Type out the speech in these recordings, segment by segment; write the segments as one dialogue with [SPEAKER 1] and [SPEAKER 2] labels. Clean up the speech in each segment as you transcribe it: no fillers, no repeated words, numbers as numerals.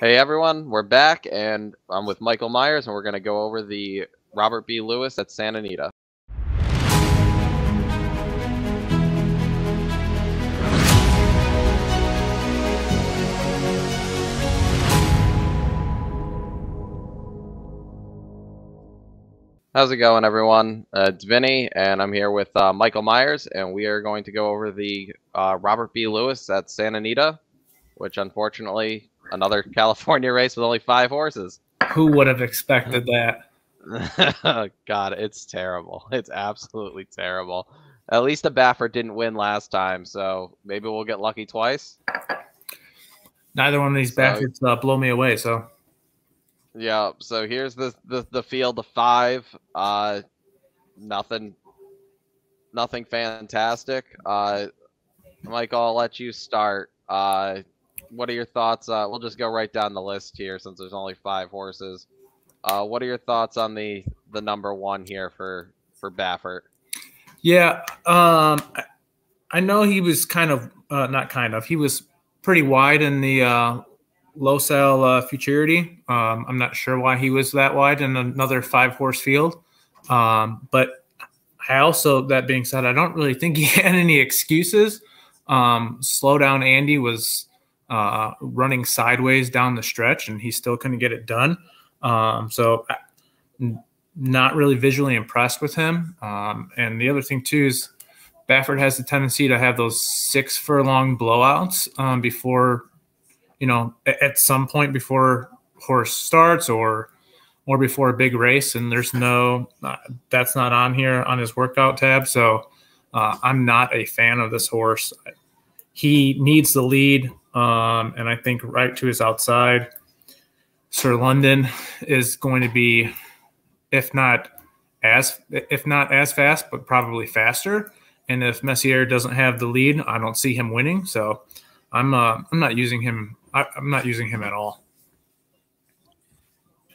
[SPEAKER 1] Hey everyone, we're back, and I'm with Michael Myers, and we're going to go over the Robert B. Lewis at Santa Anita. How's it going, everyone? It's Vinny, and I'm here with Michael Myers, and we are going to go over the Robert B. Lewis at Santa Anita, which unfortunately, another California race with only 5 horses.
[SPEAKER 2] Who would have expected that?
[SPEAKER 1] God, it's terrible. It's absolutely terrible. At least the Baffert didn't win last time, so maybe we'll get lucky twice.
[SPEAKER 2] Neither one of these bastards blow me away. So
[SPEAKER 1] yeah. So here's the field of 5. Nothing fantastic. Michael, I'll let you start. What are your thoughts? We'll just go right down the list here since there's only 5 horses. What are your thoughts on the number 1 here for Baffert?
[SPEAKER 2] Yeah, I know he was he was pretty wide in the Low-Sal Futurity. I'm not sure why he was that wide in another 5-horse field. But I also, that being said, I don't really think he had any excuses. Slow Down Andy was running sideways down the stretch, and he still couldn't get it done. So not really visually impressed with him. And the other thing too is Baffert has the tendency to have those 6 furlong blowouts before, at some point before horse starts or before a big race. And there's that's not on here on his workout tab. So I'm not a fan of this horse. He needs the lead. And I think right to his outside, Sir London is going to be, if not as fast, but probably faster. And if Messier doesn't have the lead, I don't see him winning. So I'm not using him. I'm not using him at all.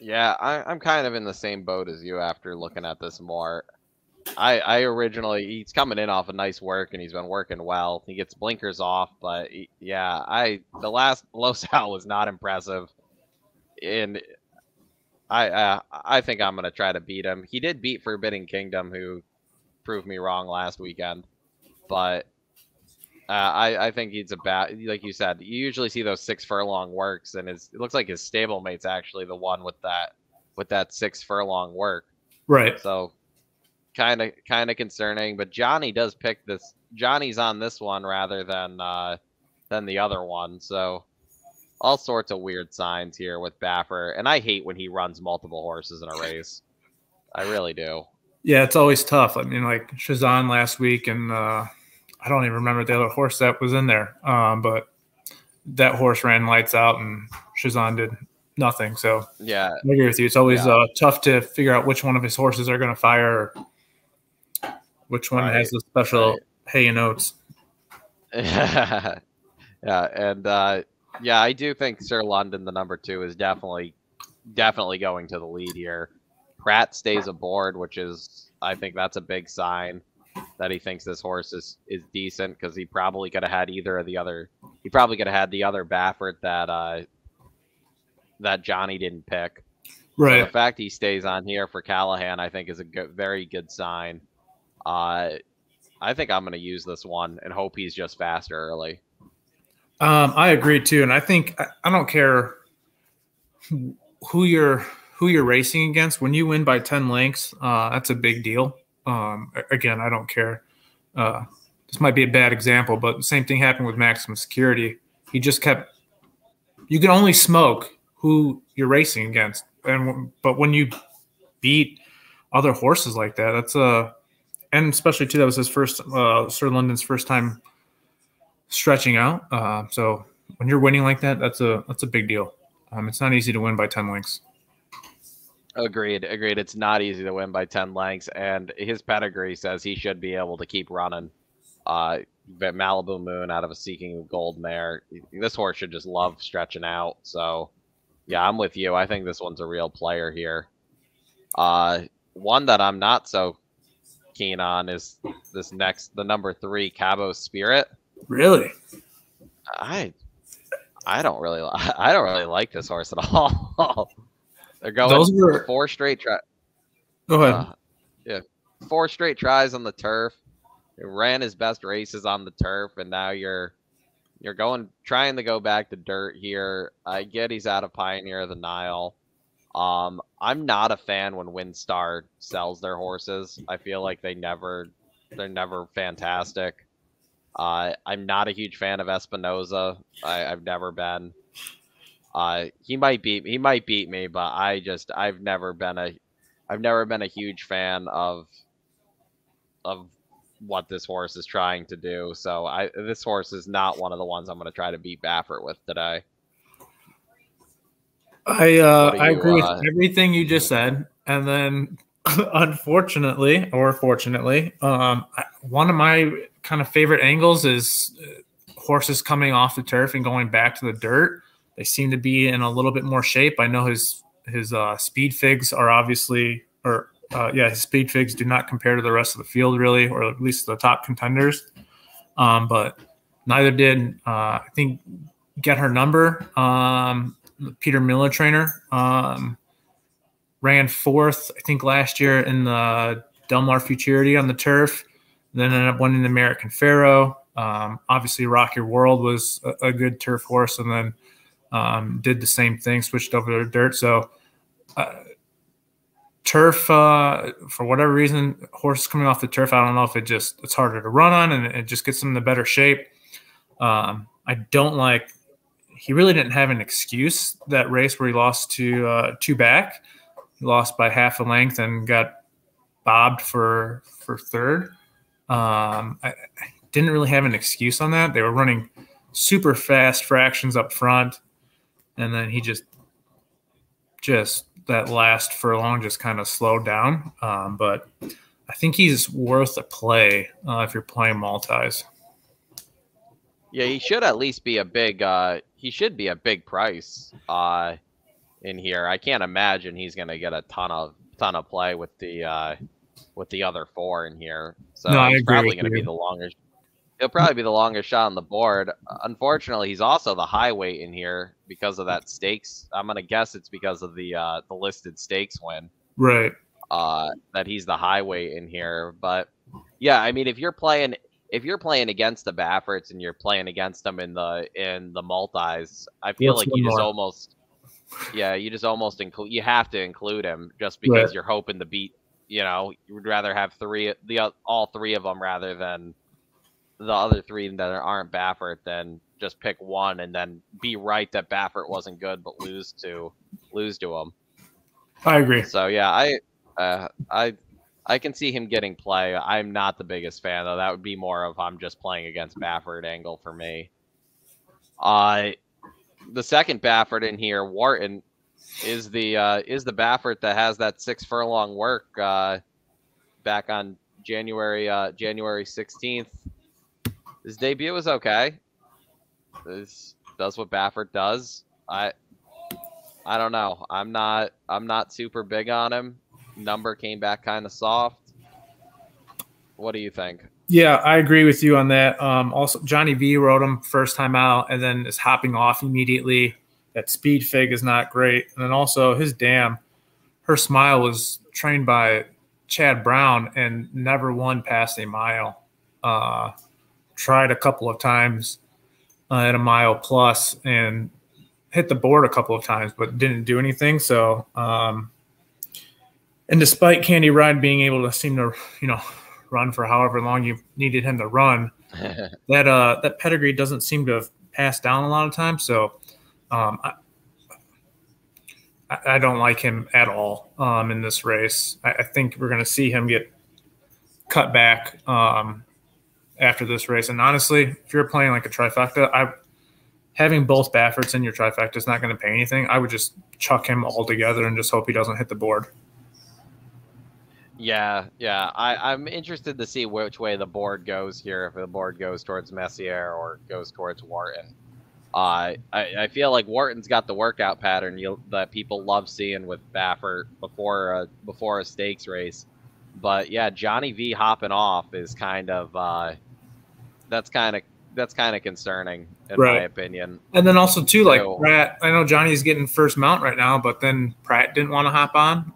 [SPEAKER 1] Yeah, I'm kind of in the same boat as you after looking at this more. I originally, he's coming in off a nice work, and he's been working well. He gets blinkers off, but the last Low-Sal was not impressive. And I think I'm gonna try to beat him. He did beat Forbidden Kingdom, who proved me wrong last weekend, but I think he's like you said. You usually see those 6 furlong works, and it looks like his stablemate's actually the one with that 6 furlong work.
[SPEAKER 2] Right.
[SPEAKER 1] So kind of concerning. But Johnny does pick this. Johnny's on this one rather than the other one. So all sorts of weird signs here with Baffert, and I hate when he runs multiple horses in a race. I really do.
[SPEAKER 2] Yeah, it's always tough. I mean, like Shazan last week, and I don't even remember the other horse that was in there. But that horse ran lights out, and Shazan did nothing. So
[SPEAKER 1] yeah,
[SPEAKER 2] I agree with you. It's always tough to figure out which one of his horses are going to fire, or which one has the special hay and oats.
[SPEAKER 1] Yeah, and yeah, I do think Sir London, the number 2, is definitely going to the lead here. Pratt stays aboard, which is, I think that's a big sign that he thinks this horse is decent, because he probably could have had either of the other. He probably could have had the other Baffert that Johnny didn't pick.
[SPEAKER 2] Right.
[SPEAKER 1] So the fact he stays on here for Callahan, I think, is a very good sign. I think I'm going to use this one and hope he's just faster early.
[SPEAKER 2] I agree too, and I think I don't care who you're racing against. When you win by 10 lengths, that's a big deal. Again, I don't care. This might be a bad example, but the same thing happened with Maximum Security. He just kept. You can only smoke who you're racing against, but when you beat other horses like that, that's and especially too, that was his first Sir London's first time stretching out. So when you're winning like that, that's a big deal. It's not easy to win by 10 lengths.
[SPEAKER 1] Agreed. It's not easy to win by 10 lengths, and his pedigree says he should be able to keep running. Malibu Moon out of a Seeking Gold mare. This horse should just love stretching out. So, yeah, I'm with you. I think this one's a real player here. One that I'm not so keen on is the number 3 Cabo Spirit.
[SPEAKER 2] Really?
[SPEAKER 1] I don't really like this horse at all. They're
[SPEAKER 2] Those
[SPEAKER 1] going
[SPEAKER 2] were.
[SPEAKER 1] four straight
[SPEAKER 2] Go ahead.
[SPEAKER 1] yeah, 4 straight tries on the turf. He ran his best races on the turf, and now you're trying to go back to dirt here. I get he's out of Pioneer of the Nile. I'm not a fan when WinStar sells their horses. I feel like they're never fantastic. I'm not a huge fan of Espinoza. I've never been. He might beat me, but I've never been a huge fan of what this horse is trying to do. So this horse is not one of the ones I'm going to try to beat Baffert with today.
[SPEAKER 2] I agree with everything you just said, and then unfortunately or fortunately, one of my kind of favorite angles is horses coming off the turf and going back to the dirt. They seem to be in a little bit more shape. I know his speed figs are obviously, his speed figs do not compare to the rest of the field really, or at least the top contenders. But neither did I think Get Her Number. Peter Miller trainer, ran fourth, I think, last year in the Del Mar Futurity on the turf, then ended up winning the American Pharaoh. Obviously, Rock Your World was a good turf horse, and then did the same thing, switched over to dirt. So turf, for whatever reason, horses coming off the turf, I don't know if it's harder to run on and it just gets them into better shape. I don't like. He really didn't have an excuse that race where he lost to two back. He lost by half a length and got bobbed for third. I didn't really have an excuse on that. They were running super fast fractions up front, and then he just that last furlong just kind of slowed down. But I think he's worth a play if you're playing multis.
[SPEAKER 1] Yeah, he should at least be a big. He should be a big price in here. I can't imagine he's going to get a ton of play with the other four in here. So
[SPEAKER 2] no,
[SPEAKER 1] he's probably going to be the longest. He'll probably be the longest shot on the board. Unfortunately, he's also the high weight in here because of that stakes. I'm going to guess it's because of the listed stakes win.
[SPEAKER 2] Right.
[SPEAKER 1] That he's the high weight in here. But yeah, I mean, if you're playing against the Bafferts and you're playing against them in the multis, I feel like you just almost include. You have to include him just because you're hoping to beat. You know, you would rather have all three of them rather than the other three that aren't Baffert than just pick one and then be right that Baffert wasn't good but lose to him.
[SPEAKER 2] I agree.
[SPEAKER 1] So yeah, I can see him getting play. I'm not the biggest fan though. That would be more of I'm just playing against Baffert angle for me. The second Baffert in here, Wharton, is the Baffert that has that 6 furlong work back on January 16th. His debut was okay. This does what Baffert does. I don't know. I'm not super big on him. Number came back kind of soft. What do you think?
[SPEAKER 2] Yeah, I agree with you on that. Also, Johnny V rode him first time out and then is hopping off immediately. That speed fig is not great. And then also his dam, Her Smile was trained by Chad Brown and never won past a mile. Tried a couple of times at a mile plus and hit the board a couple of times, but didn't do anything. So, and despite Candy Ride being able to seem to, run for however long you needed him to run, that pedigree doesn't seem to have passed down a lot of times. So, I don't like him at all in this race. I think we're going to see him get cut back after this race. And honestly, if you're playing like a trifecta, having both Bafferts in your trifecta is not going to pay anything. I would just chuck him all together and just hope he doesn't hit the board.
[SPEAKER 1] Yeah. I'm interested to see which way the board goes here. If the board goes towards Messier or goes towards Wharton. I feel like Wharton's got the workout pattern that people love seeing with Baffert before a stakes race. But yeah, Johnny V hopping off is kind of that's kind of concerning. in my opinion.
[SPEAKER 2] And then also too, like
[SPEAKER 1] So,
[SPEAKER 2] Pratt, I know Johnny's getting first mount right now, but then Pratt didn't want to hop on.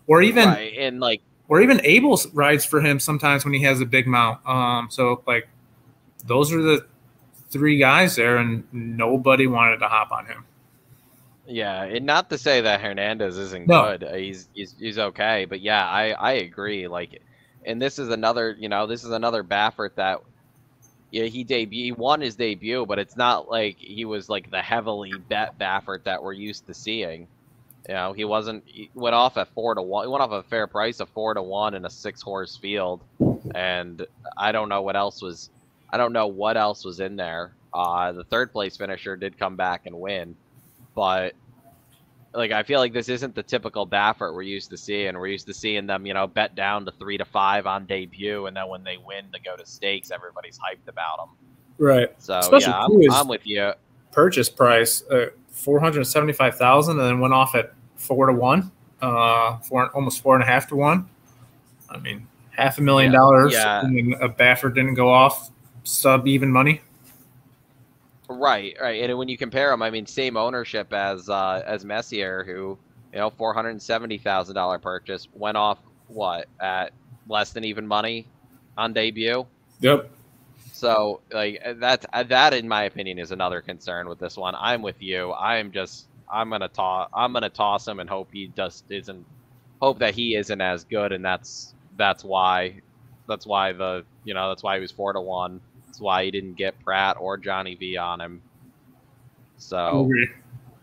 [SPEAKER 2] Or even
[SPEAKER 1] and like,
[SPEAKER 2] or even Abel rides for him sometimes when he has a big mount. So like those are the three guys there, and nobody wanted to hop on him.
[SPEAKER 1] yeah, and not to say that Hernandez isn't good. He's okay, but yeah, I agree. Like, and this is another, this is another Baffert that, yeah, he won his debut, but it's not like he was like the heavily bet Baffert that we're used to seeing. He wasn't. He went off at 4-1. He went off a fair price of 4-1 in a 6-horse field, and I don't know what else was. I don't know what else was in there. The third place finisher did come back and win, but like I feel like this isn't the typical Baffert we're used to seeing. We're used to seeing them, bet down to 3-5 on debut, and then when they win to go to stakes, everybody's hyped about them.
[SPEAKER 2] Right.
[SPEAKER 1] So
[SPEAKER 2] especially
[SPEAKER 1] yeah, I'm with you.
[SPEAKER 2] Purchase price $475,000, and then went off at 4-1, almost 4.5 to 1. I mean, $500,000.
[SPEAKER 1] Yeah.
[SPEAKER 2] And a Baffert didn't go off sub even money.
[SPEAKER 1] Right. And when you compare them, I mean, same ownership as Messier, who, $470,000 purchase, went off at less than even money on debut.
[SPEAKER 2] Yep.
[SPEAKER 1] So like that in my opinion is another concern with this one. I'm with you. I'm gonna toss him and hope he hope that he isn't as good, and that's why he was 4-1. That's why he didn't get Pratt or Johnny V on him. So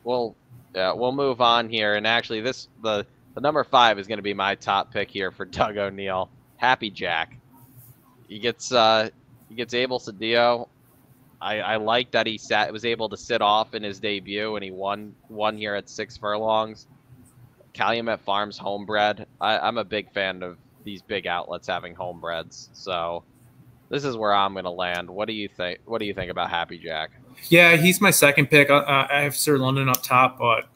[SPEAKER 1] we'll move on here. And actually, the number 5 is going to be my top pick here for Doug O'Neill. Happy Jack. He gets Abel Cedillo. I like that he was able to sit off in his debut, and he won here at 6 furlongs. Calumet Farms homebred. I'm a big fan of these big outlets having homebreds. So this is where I'm going to land. What do you think? What do you think about Happy Jack?
[SPEAKER 2] Yeah, he's my second pick. I have Sir London up top, but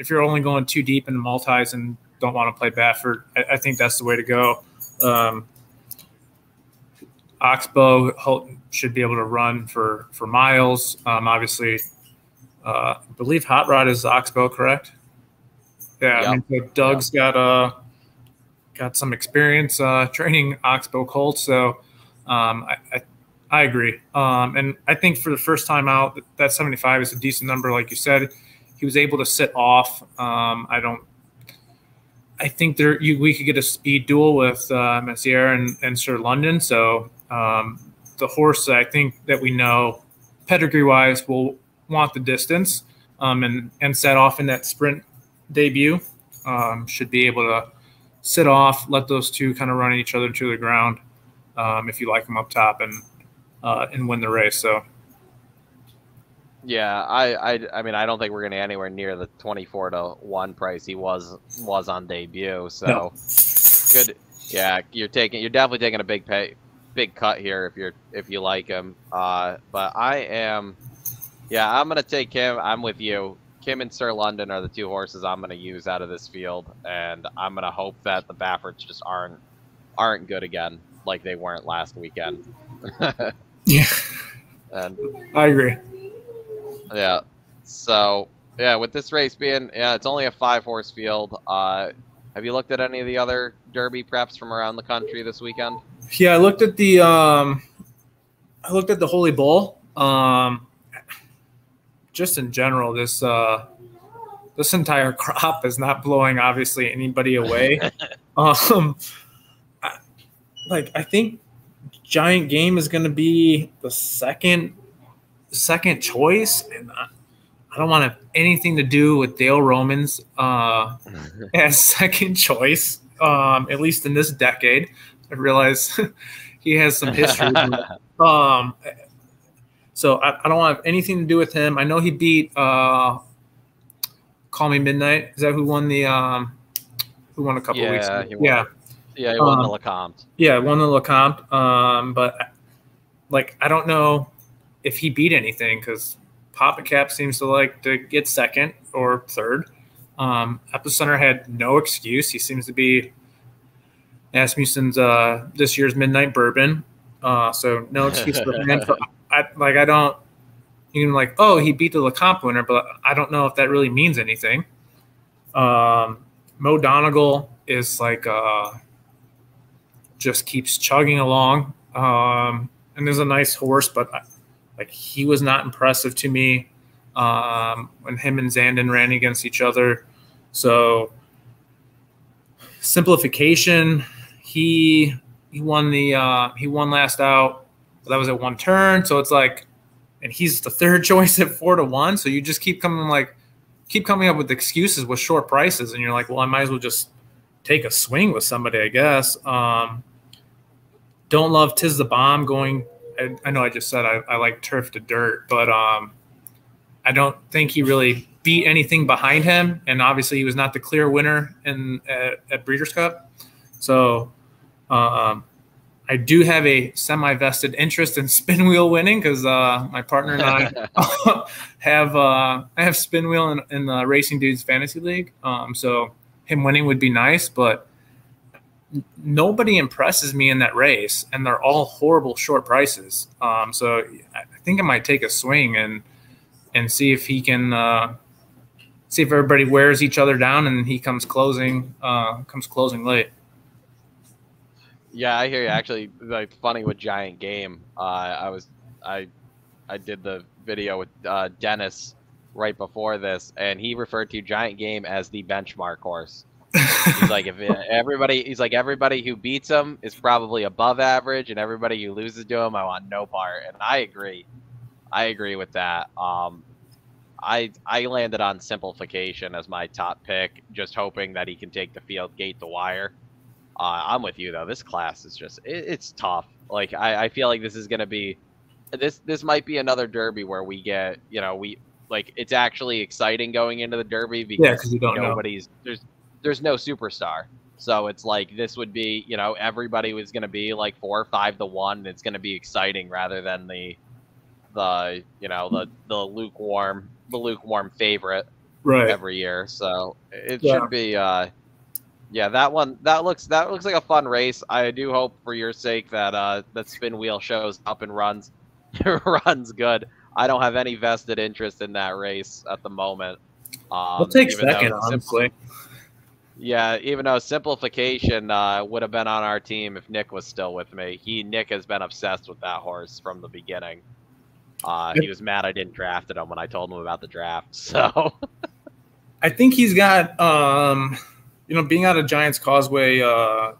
[SPEAKER 2] if you're only going too deep into multis and don't want to play Baffert, I think that's the way to go. Oxbow should be able to run for miles. Obviously, I believe Hot Rod is Oxbow, correct? Yeah, yep. I mean, so Doug's got some experience training Oxbow colts, so I agree. And I think for the first time out, that 75 is a decent number. Like you said, he was able to sit off. I think we could get a speed duel with Messier and Sir London. So the horse I think that we know pedigree-wise will want the distance and set off in that sprint debut. Should be able to sit off, let those two kind of run each other to the ground if you like them up top and win the race. So
[SPEAKER 1] yeah, I mean I don't think we're going to anywhere near the 24-1 price he was on debut. So no. Good. Yeah, you're definitely taking a big cut here if you like him. But I'm going to take him. I'm with you. Kim and Sir London are the two horses I'm going to use out of this field, and I'm going to hope that the Bafferts just aren't good again like they weren't last weekend.
[SPEAKER 2] Yeah,
[SPEAKER 1] and
[SPEAKER 2] I agree.
[SPEAKER 1] Yeah. So yeah, with this race being it's only a 5-horse field. Have you looked at any of the other Derby preps from around the country this weekend?
[SPEAKER 2] Yeah, I looked at the Holy Bull. Just in general, this entire crop is not blowing obviously anybody away. I think Giant Game is going to be the second choice, and I don't want to have anything to do with Dale Romans as second choice, at least in this decade. I realize he has some history. So I don't want to have anything to do with him. I know he beat Call Me Midnight. Is that who won the who won a couple weeks ago?
[SPEAKER 1] He won the Lecomte.
[SPEAKER 2] Yeah, won the Lecomte. But I don't know if he beat anything because Papa Cap seems to like to get second or third. Epicenter had no excuse. He seems to be Asmussen's this year's Midnight Bourbon. So no excuse for him. I don't even like, oh, he beat the LeComp winner, but I don't know if that really means anything. Mo Donegal is like just keeps chugging along, and is a nice horse, but like he was not impressive to me when him and Zandon ran against each other. So Simplification, he won last out. That was at one turn, so it's like, and he's the third choice at 4-1. So you just keep coming up with excuses with short prices, and you're like, well, I might as well just take a swing with somebody, I guess. Don't love Tis the Bomb going. I know I just said I like Turf to Dirt, but I don't think he really beat anything behind him, and obviously he was not the clear winner at Breeders' Cup. So I do have a semi-vested interest in Spin Wheel winning because my partner and I I have Spin Wheel in the Racing Dudes Fantasy League. So him winning would be nice, but nobody impresses me in that race, and they're all horrible short prices. So I think I might take a swing and see if he can see if everybody wears each other down and he comes closing late.
[SPEAKER 1] Yeah, I hear you. Actually, like funny with Giant Game. I did the video with Dennis right before this, and he referred to Giant Game as the benchmark horse. He's like, everybody who beats him is probably above average, and everybody who loses to him, I want no part. And I agree. I agree with that. I landed on Simplification as my top pick, just hoping that he can take the field gate to wire. I'm with you though. This class is just it's tough. Like I feel like this is gonna be this might be another Derby where we get it's actually exciting going into the Derby because
[SPEAKER 2] you don't
[SPEAKER 1] nobody's know. There's no superstar. So it's like this would be everybody was gonna be like 4 or 5-1. And it's gonna be exciting rather than the lukewarm favorite every year. So it should be that looks like a fun race. I do hope for your sake that that Spin Wheel shows up and runs good. I don't have any vested interest in that race at the moment.
[SPEAKER 2] We'll take second, honestly.
[SPEAKER 1] Yeah, even though Simplification would have been on our team if Nick was still with me. Nick has been obsessed with that horse from the beginning. He was mad I didn't draft him when I told him about the draft. So
[SPEAKER 2] I think he's got being out of Giants Causeway, I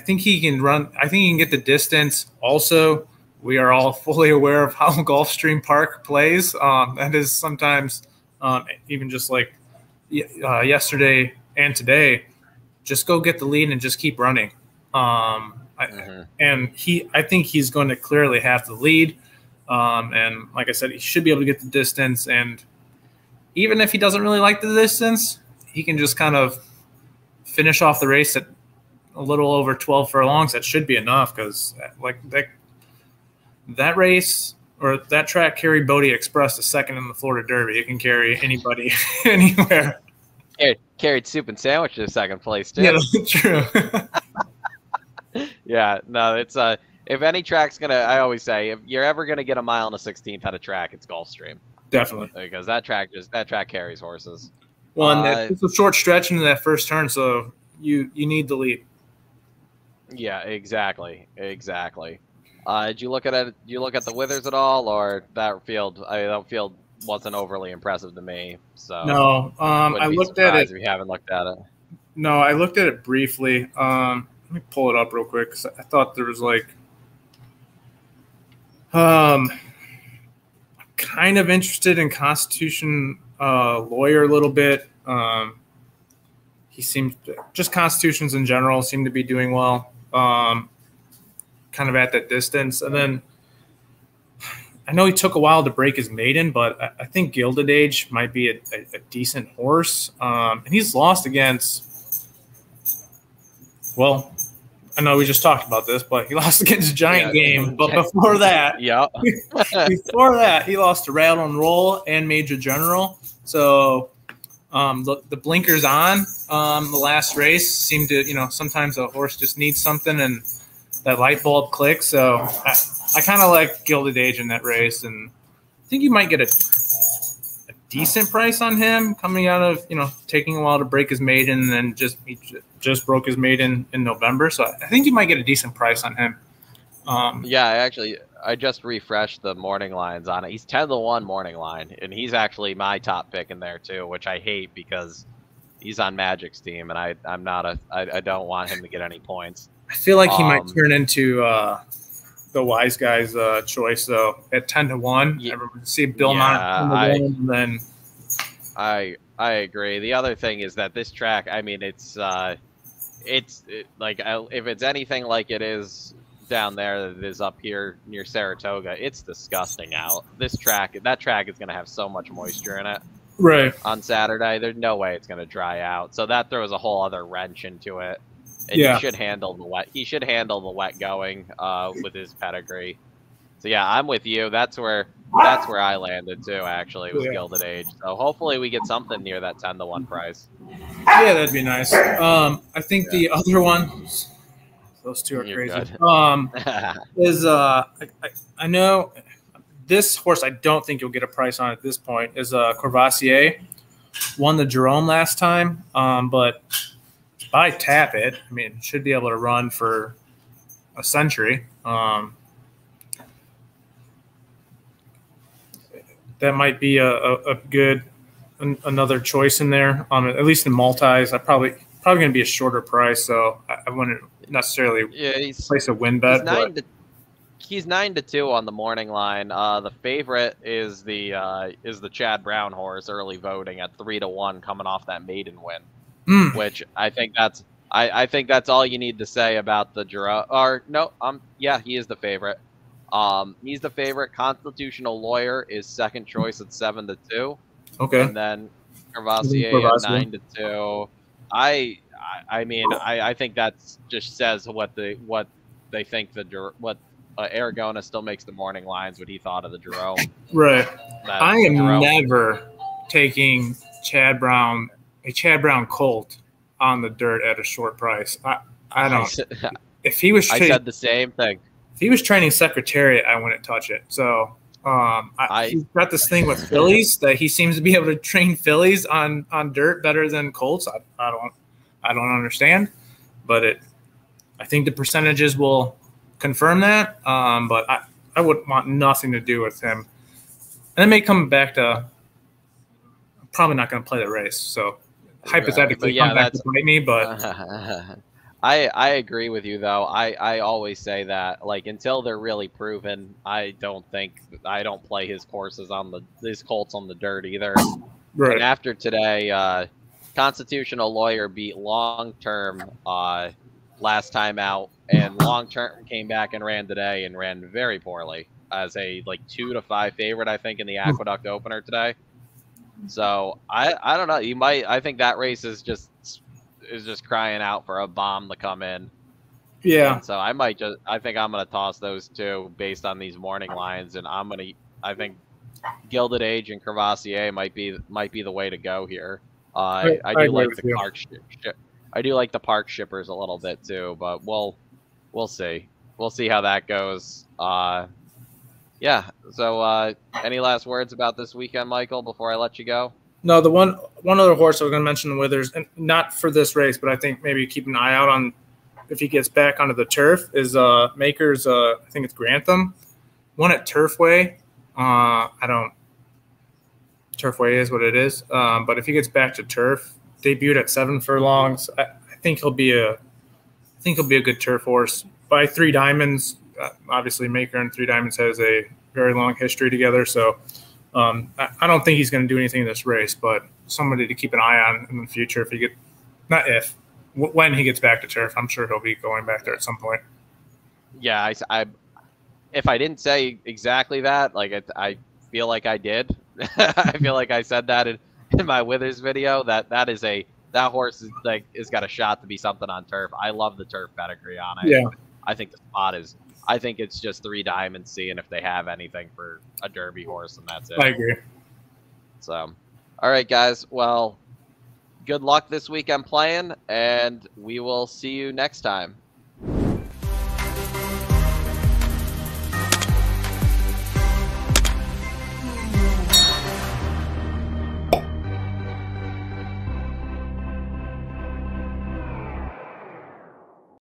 [SPEAKER 2] think he can run. I think he can get the distance. Also, we are all fully aware of how Gulfstream Park plays. That is sometimes even just like yesterday and today, just go get the lead and just keep running. And I think he's going to clearly have the lead. And like I said, he should be able to get the distance. And even if he doesn't really like the distance, he can just kind of finish off the race at a little over 12 furlongs. That should be enough because like that race or that track carried Bodie Express to second in the Florida Derby. It can carry anybody anywhere.
[SPEAKER 1] Carried Soup and Sandwich to second place too.
[SPEAKER 2] Yeah, that's true.
[SPEAKER 1] Yeah, no, it's if any track's gonna, I always say, if you're ever gonna get a mile and a 16th at a track, it's Gulfstream.
[SPEAKER 2] Definitely,
[SPEAKER 1] because that track carries horses.
[SPEAKER 2] Well, and it's a short stretch into that first turn, so you need the lead.
[SPEAKER 1] Yeah, exactly. Did you look at it? Did you look at the Withers at all, or that field? That field wasn't overly impressive to me. So
[SPEAKER 2] no, I looked at it.
[SPEAKER 1] If you haven't looked at it,
[SPEAKER 2] no, I looked at it briefly. Let me pull it up real quick because I thought there was like, kind of interested in Constitution Lawyer a little bit. He seems just Constitutions in general seem to be doing well. Kind of at that distance, and then I know he took a while to break his maiden, but I think Gilded Age might be a decent horse. And he's lost against, well, I know we just talked about this, but he lost against Giant Game. But before that, before that, he lost to Rattle and Roll and Major General. So the blinkers on the last race seemed to, sometimes a horse just needs something and that light bulb clicks. So I kind of like Gilded Age in that race, and I think you might get a decent price on him coming out of, taking a while to break his maiden, and then he just broke his maiden in November. So I think you might get a decent price on him.
[SPEAKER 1] Yeah, I just refreshed the morning lines on it. He's 10-1 morning line, and he's actually my top pick in there too, which I hate because he's on Magic's team, and I don't want him to get any points.
[SPEAKER 2] I feel like he might turn into the wise guy's choice though at 10-1.
[SPEAKER 1] Yeah,
[SPEAKER 2] everyone see Bill Nye, and then
[SPEAKER 1] I agree. The other thing is that this track, I mean, it's like if it's anything like it is down there that is up here near Saratoga, it's disgusting out. That track is going to have so much moisture in it.
[SPEAKER 2] Right.
[SPEAKER 1] On Saturday, there's no way it's going to dry out. So that throws a whole other wrench into it. And
[SPEAKER 2] yeah.
[SPEAKER 1] He should handle the wet. He should handle the wet going with his pedigree. So yeah, I'm with you. That's where I landed too. Actually, was Gilded Age. So hopefully we get something near that 10-1 price.
[SPEAKER 2] Yeah, that'd be nice. I think the other one, those two are crazy. Is I know this horse. I don't think you'll get a price on at this point. Is Courvoisier. Won the Jerome last time, but by tap it, I mean, should be able to run for a century. That might be a good another choice in there. At least in multis, I probably going to be a shorter price, so I wouldn't necessarily place a win bet.
[SPEAKER 1] He's 9-2 on the morning line. The favorite is the Chad Brown horse, early voting at 3-1, coming off that maiden win. Which I think that's all you need to say about the Jerome. Or no, yeah, he is the favorite. He's the favorite. Constitutional Lawyer is second choice at 7-2.
[SPEAKER 2] Okay.
[SPEAKER 1] And then Courvoisier at 9-2. I mean, I think that just says what they think what Aragona still makes the morning lines. What he thought of the Jerome.
[SPEAKER 2] Right. I am never taking Chad Brown colt on the dirt at a short price. I don't. If he was,
[SPEAKER 1] I said the same thing.
[SPEAKER 2] If he was training Secretariat, I wouldn't touch it. So he's got this thing with fillies that he seems to be able to train fillies on dirt better than colts. I don't understand, but I think the percentages will confirm that. But I would want nothing to do with him. And it may come back to. I'm probably not going to play the race, so. Hypothetically, come back to bite me, but
[SPEAKER 1] I agree with you though. I always say that until they're really proven, I don't play his courses his colts on the dirt either.
[SPEAKER 2] Right.
[SPEAKER 1] And after today, Constitutional Lawyer beat Long Term last time out, and Long Term came back and ran today and ran very poorly as a 2-5 favorite, I think, in the Aqueduct opener today. So I don't know. I think that race is just crying out for a bomb to come in.
[SPEAKER 2] Yeah.
[SPEAKER 1] And so I think I'm gonna toss those two based on these morning lines, and I think Gilded Age and Courvoisier might be the way to go here. I do like the park I do like the park shippers a little bit too, but we'll see. We'll see how that goes. Yeah. So, any last words about this weekend, Michael, before I let you go?
[SPEAKER 2] No, the one other horse I was going to mention, Withers, and not for this race, but I think maybe keep an eye out on if he gets back onto the turf, is Maker's, I think it's Grantham, one at Turfway. Turfway is what it is. But if he gets back to turf, debuted at 7 furlongs, I think he'll be a good turf horse. By 3 Diamonds, obviously Maker and 3 Diamonds has a very long history together, so I don't think he's going to do anything in this race, but somebody to keep an eye on in the future when he gets back to turf. I'm sure he'll be going back there at some point.
[SPEAKER 1] Yeah, if I didn't say exactly that, I feel like I did. I feel like I said that in my Withers video. That horse is got a shot to be something on turf. I love the turf pedigree on it.
[SPEAKER 2] Yeah.
[SPEAKER 1] I think the spot is. I think it's just 3 Diamonds seeing if they have anything for a Derby horse, and that's it.
[SPEAKER 2] I agree.
[SPEAKER 1] So, all right, guys. Well, good luck this weekend playing, and we will see you next time.